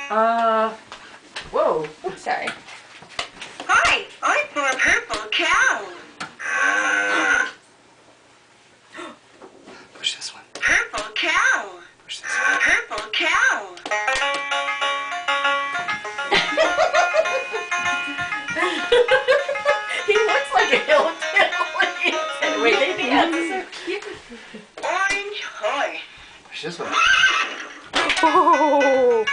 Whoa. Oops, sorry. Hi, I'm for a purple cow. Push this one. Purple cow. Push this one. Purple cow. He looks like a hillbilly. And wait, they dance. It's so cute. Orange horse. Push this one. Oh.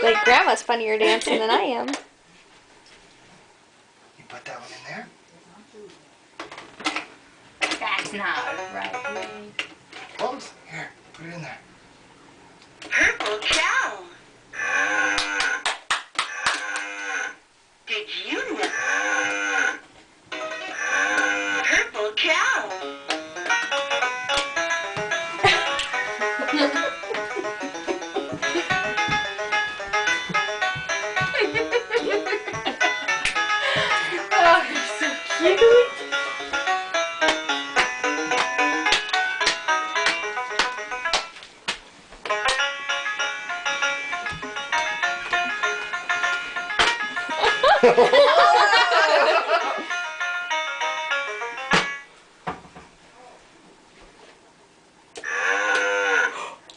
Like Grandma's funnier dancing than I am. You put that one in there. That's not right. Close. Here, put it in there. Purple cow. Did you know? Purple cow. Oh, you're so cute.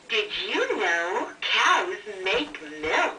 Did you know cows make milk?